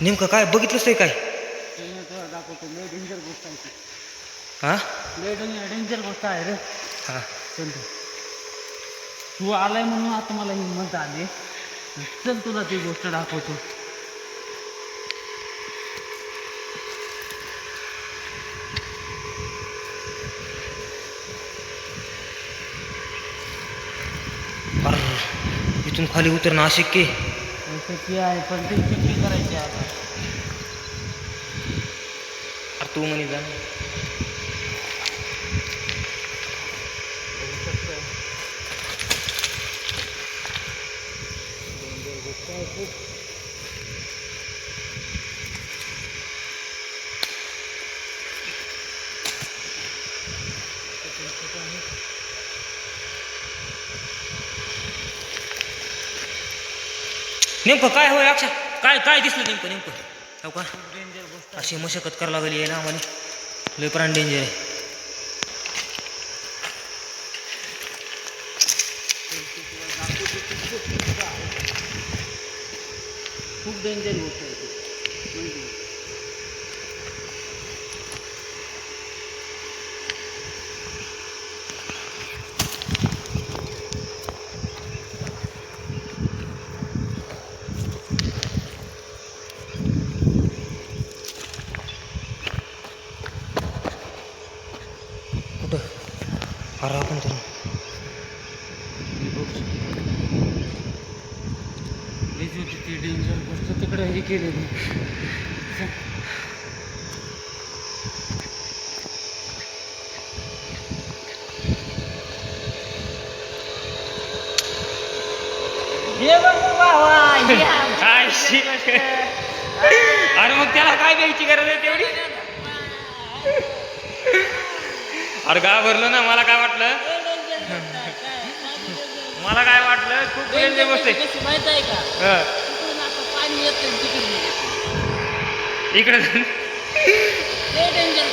नेमकं काय बघितलंच आहे काय? दाखवतो. लय डेंजर गोष्ट आहे ती. हा लय डेंजर गोष्ट आहे रे. हा चल तू आलाय म्हणून आता मला हिंमत आली. चल तुला ती गोष्ट दाखवतो. अरे इथून खाली उतरणं अशक्य आहे. शक्य आहे पण ते चुकी करायची आता. अरे तू म्हणे जा. नेमकं काय होय अक्षा? काय काय दिसलं नेमकं नेमकं हो का? डेंजर गोष्ट अशी मशक्कत करावं लागली आहे ना आम्हाला. लय प्राण डेंजर आहे. खूप डेंजर गोष्ट आहे ती. कुठं? अरे आपण तर हीच होती ती डेंजर गोष्ट. तिकडे हे केलेली. हे बघ बाबा, काय शी. अरे मग त्याला काय द्यायची गरज आहे तेवढी? अरे घाबरलो ना. मला काय वाटलं खूप डेंजर गोष्ट आहे. कशी माहित आहे का? हा. तिकडून आता पाणी येतं तिकडून इकडे डेंजर